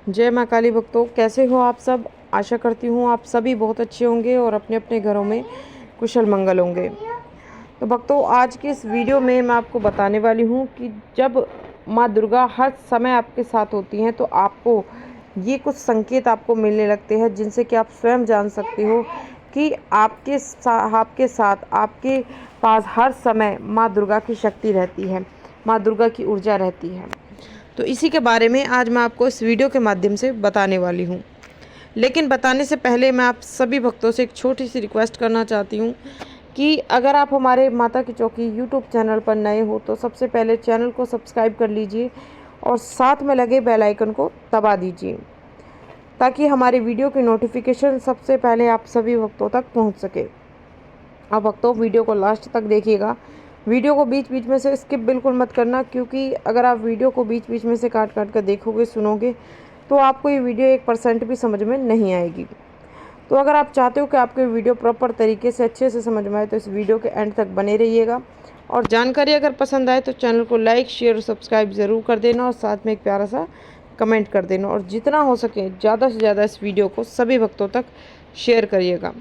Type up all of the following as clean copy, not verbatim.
जय माँ काली भक्तों, कैसे हो आप सब। आशा करती हूँ आप सभी बहुत अच्छे होंगे और अपने अपने घरों में कुशल मंगल होंगे। तो भक्तों, आज के इस वीडियो में मैं आपको बताने वाली हूँ कि जब माँ दुर्गा हर समय आपके साथ होती हैं तो आपको ये कुछ संकेत आपको मिलने लगते हैं जिनसे कि आप स्वयं जान सकते हो कि आपके साथ आपके पास हर समय माँ दुर्गा की शक्ति रहती है, माँ दुर्गा की ऊर्जा रहती है। तो इसी के बारे में आज मैं आपको इस वीडियो के माध्यम से बताने वाली हूँ। लेकिन बताने से पहले मैं आप सभी भक्तों से एक छोटी सी रिक्वेस्ट करना चाहती हूँ कि अगर आप हमारे माता की चौकी यूट्यूब चैनल पर नए हो तो सबसे पहले चैनल को सब्सक्राइब कर लीजिए और साथ में लगे बेल आइकन को दबा दीजिए ताकि हमारी वीडियो की नोटिफिकेशन सबसे पहले आप सभी भक्तों तक पहुँच सके। अब भक्तों, वीडियो को लास्ट तक देखिएगा। वीडियो को बीच बीच में से स्किप बिल्कुल मत करना, क्योंकि अगर आप वीडियो को बीच बीच में से काट काट कर देखोगे, सुनोगे, तो आपको ये वीडियो 1% भी समझ में नहीं आएगी। तो अगर आप चाहते हो कि आपको वीडियो प्रॉपर तरीके से अच्छे से समझ में आए तो इस वीडियो के एंड तक बने रहिएगा। और जानकारी अगर पसंद आए तो चैनल को लाइक, शेयर और सब्सक्राइब ज़रूर कर देना और साथ में एक प्यारा सा कमेंट कर देना। और जितना हो सके ज़्यादा से ज़्यादा इस वीडियो को सभी भक्तों तक शेयर करिएगा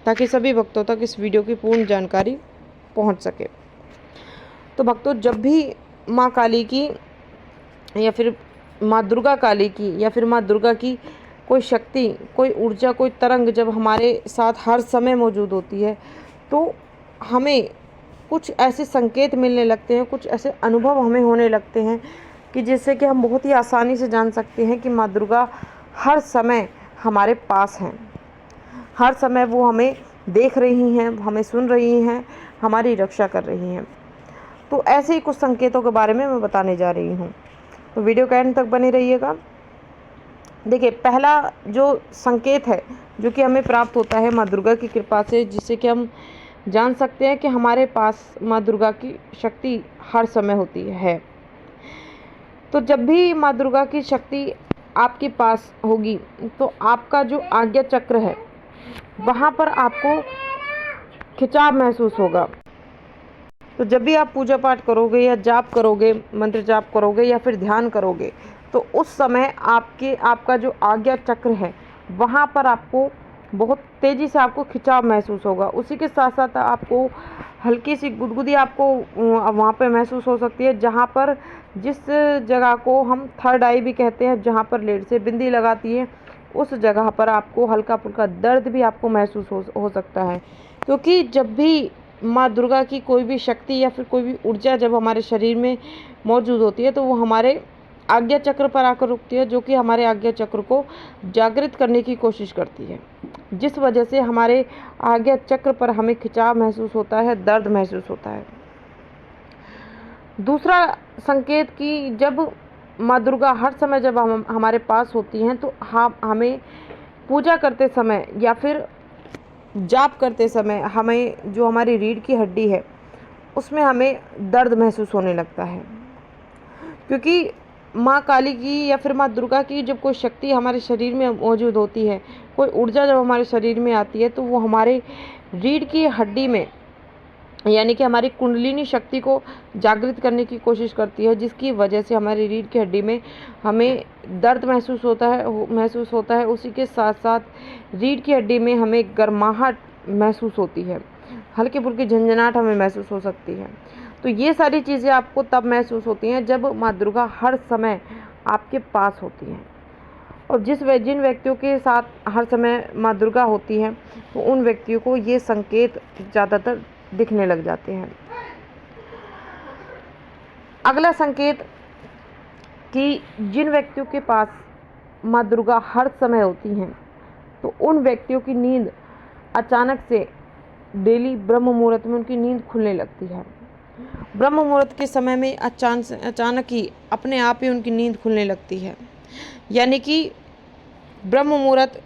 ताकि सभी भक्तों तक इस वीडियो की पूर्ण जानकारी पहुंच सके। तो भक्तों, जब भी माँ काली की या फिर माँ दुर्गा काली की या फिर माँ दुर्गा की कोई शक्ति, कोई ऊर्जा, कोई तरंग जब हमारे साथ हर समय मौजूद होती है तो हमें कुछ ऐसे संकेत मिलने लगते हैं, कुछ ऐसे अनुभव हमें होने लगते हैं कि जिससे कि हम बहुत ही आसानी से जान सकते हैं कि माँ दुर्गा हर समय हमारे पास हैं। हर समय वो हमें देख रही हैं, हमें सुन रही हैं, हमारी रक्षा कर रही हैं। तो ऐसे ही कुछ संकेतों के बारे में मैं बताने जा रही हूँ, तो वीडियो के एंड तक बने रहिएगा। देखिए, पहला जो संकेत है जो कि हमें प्राप्त होता है माँ दुर्गा की कृपा से, जिससे कि हम जान सकते हैं कि हमारे पास माँ दुर्गा की शक्ति हर समय होती है। तो जब भी माँ दुर्गा की शक्ति आपके पास होगी तो आपका जो आज्ञा चक्र है वहाँ पर आपको खिंचाव महसूस होगा। तो जब भी आप पूजा पाठ करोगे या जाप करोगे, मंत्र जाप करोगे या फिर ध्यान करोगे, तो उस समय आपका जो आज्ञा चक्र है वहाँ पर आपको बहुत तेज़ी से आपको खिंचाव महसूस होगा। उसी के साथ साथ आपको हल्की सी गुदगुदी आपको वहाँ पे महसूस हो सकती है, जहाँ पर जिस जगह को हम थर्ड आई भी कहते हैं, जहाँ पर लेड से बिंदी लगाती है, उस जगह पर आपको हल्का फुल्का दर्द भी आपको महसूस हो सकता है। क्योंकि जब भी माँ दुर्गा की कोई भी शक्ति या फिर कोई भी ऊर्जा जब हमारे शरीर में मौजूद होती है तो वो हमारे आज्ञा चक्र पर आकर रुकती है, जो कि हमारे आज्ञा चक्र को जागृत करने की कोशिश करती है, जिस वजह से हमारे आज्ञा चक्र पर हमें खिंचाव महसूस होता है, दर्द महसूस होता है। दूसरा संकेत कि जब माँ दुर्गा हर समय जब हमारे पास होती हैं तो हमें पूजा करते समय या फिर जाप करते समय हमें जो हमारी रीढ़ की हड्डी है उसमें हमें दर्द महसूस होने लगता है। क्योंकि माँ काली की या फिर माँ दुर्गा की जब कोई शक्ति हमारे शरीर में मौजूद होती है, कोई ऊर्जा जब हमारे शरीर में आती है तो वो हमारे रीढ़ की हड्डी में यानी कि हमारी कुंडलिनी शक्ति को जागृत करने की कोशिश करती है, जिसकी वजह से हमारी रीढ़ की हड्डी में हमें दर्द महसूस होता है। उसी के साथ साथ रीढ़ की हड्डी में हमें गर्माहट महसूस होती है, हल्की फुल्की झंझनाहट हमें महसूस हो सकती है। तो ये सारी चीज़ें आपको तब महसूस होती हैं जब माँ दुर्गा हर समय आपके पास होती हैं। और जिन व्यक्तियों के साथ हर समय माँ दुर्गा होती हैं तो उन व्यक्तियों को ये संकेत ज़्यादातर दिखने लग जाते हैं। अगला संकेत कि जिन व्यक्तियों के पास माँ दुर्गा हर समय होती हैं तो उन व्यक्तियों की नींद अचानक से डेली ब्रह्म मुहूर्त में उनकी नींद खुलने लगती है। ब्रह्म मुहूर्त के समय में अचानक ही अपने आप ही उनकी नींद खुलने लगती है। यानी कि ब्रह्म मुहूर्त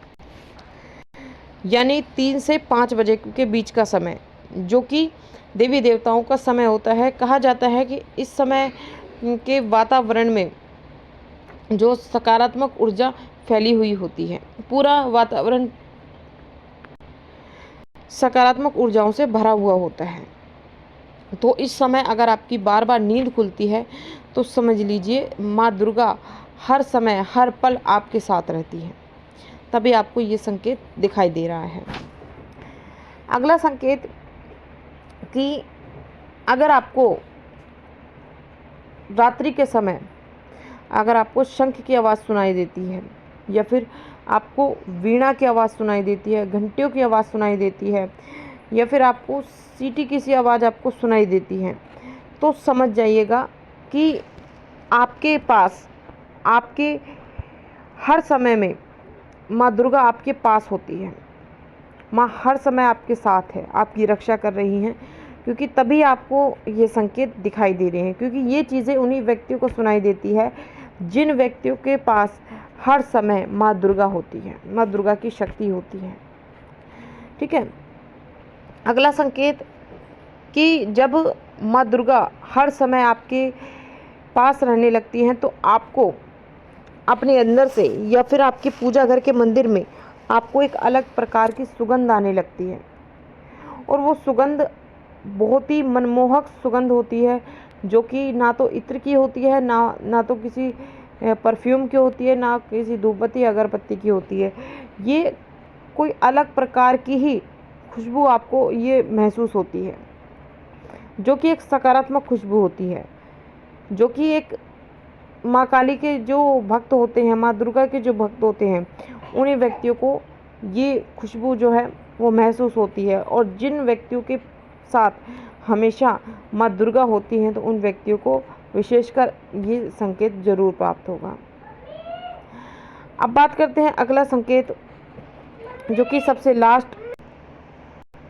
यानी 3 से 5 बजे के बीच का समय, जो कि देवी देवताओं का समय होता है। कहा जाता है कि इस समय के वातावरण में जो सकारात्मक ऊर्जा फैली हुई होती है, पूरा वातावरण सकारात्मक ऊर्जाओं से भरा हुआ होता है। तो इस समय अगर आपकी बार बार नींद खुलती है तो समझ लीजिए माँ दुर्गा हर समय हर पल आपके साथ रहती है, तभी आपको ये संकेत दिखाई दे रहा है। अगला संकेत कि अगर आपको रात्रि के समय अगर आपको शंख की आवाज़ सुनाई देती है, या फिर आपको वीणा की आवाज़ सुनाई देती है, घंटियों की आवाज़ सुनाई देती है, या फिर आपको सीटी की सी आवाज़ आपको सुनाई देती है, तो समझ जाइएगा कि आपके पास, आपके हर समय में माँ दुर्गा आपके पास होती है। माँ हर समय आपके साथ है, आपकी रक्षा कर रही हैं, क्योंकि तभी आपको ये संकेत दिखाई दे रहे हैं। क्योंकि ये चीज़ें उन्हीं व्यक्तियों को सुनाई देती है जिन व्यक्तियों के पास हर समय माँ दुर्गा होती है, माँ दुर्गा की शक्ति होती है। ठीक है। अगला संकेत कि जब माँ दुर्गा हर समय आपके पास रहने लगती हैं, तो आपको अपने अंदर से या फिर आपके पूजा घर के मंदिर में आपको एक अलग प्रकार की सुगंध आने लगती है, और वो सुगंध बहुत ही मनमोहक सुगंध होती है, जो कि ना तो इत्र की होती है, ना तो किसी परफ्यूम की होती है, ना किसी धूपबत्ती अगरबत्ती की होती है। ये कोई अलग प्रकार की ही खुशबू आपको ये महसूस होती है, जो कि एक सकारात्मक खुशबू होती है, जो कि एक माँ काली के जो भक्त होते हैं, माँ दुर्गा के जो भक्त होते हैं, उन्हीं व्यक्तियों को ये खुशबू जो है वो महसूस होती है। और जिन व्यक्तियों के साथ हमेशा माँ दुर्गा होती हैं, तो उन व्यक्तियों को विशेषकर ये संकेत जरूर प्राप्त होगा। अब बात करते हैं अगला संकेत, जो कि सबसे लास्ट।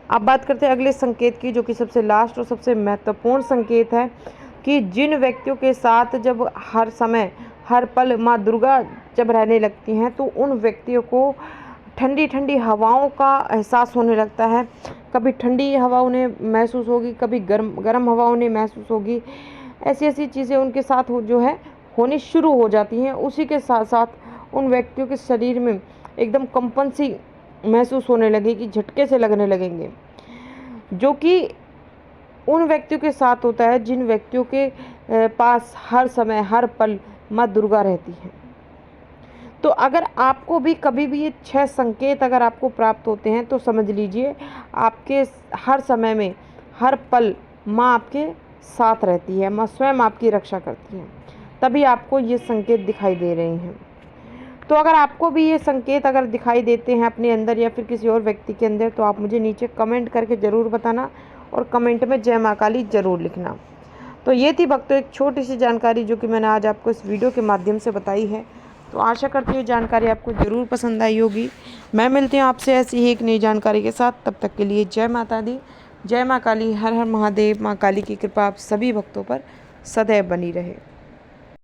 अब बात करते हैं अगले संकेत की, जो कि सबसे लास्ट और सबसे महत्वपूर्ण संकेत है कि जिन व्यक्तियों के साथ जब हर समय हर पल माँ दुर्गा जब रहने लगती हैं, तो उन व्यक्तियों को ठंडी ठंडी हवाओं का एहसास होने लगता है। कभी ठंडी हवा उन्हें महसूस होगी, कभी गर्म हवा उन्हें महसूस होगी। ऐसी ऐसी चीज़ें उनके साथ जो है होनी शुरू हो जाती हैं। उसी के साथ साथ उन व्यक्तियों के शरीर में एकदम कंपन सी महसूस होने लगेगी, झटके से लगने लगेंगे, जो कि उन व्यक्तियों के साथ होता है जिन व्यक्तियों के पास हर समय हर पल माँ दुर्गा रहती है। तो अगर आपको भी कभी भी ये 6 संकेत अगर आपको प्राप्त होते हैं, तो समझ लीजिए आपके हर समय में हर पल माँ आपके साथ रहती है, माँ स्वयं आपकी रक्षा करती है, तभी आपको ये संकेत दिखाई दे रहे हैं। तो अगर आपको भी ये संकेत अगर दिखाई देते हैं अपने अंदर या फिर किसी और व्यक्ति के अंदर, तो आप मुझे नीचे कमेंट करके ज़रूर बताना, और कमेंट में जय माँ काली ज़रूर लिखना। तो ये थी भक्तों एक छोटी सी जानकारी जो कि मैंने आज आपको इस वीडियो के माध्यम से बताई है। तो आशा करती हूँ जानकारी आपको ज़रूर पसंद आई होगी। मैं मिलती हूँ आपसे ऐसी ही एक नई जानकारी के साथ। तब तक के लिए जय माता दी, जय माँ काली, हर हर महादेव। माँ काली की कृपा आप सभी भक्तों पर सदैव बनी रहे।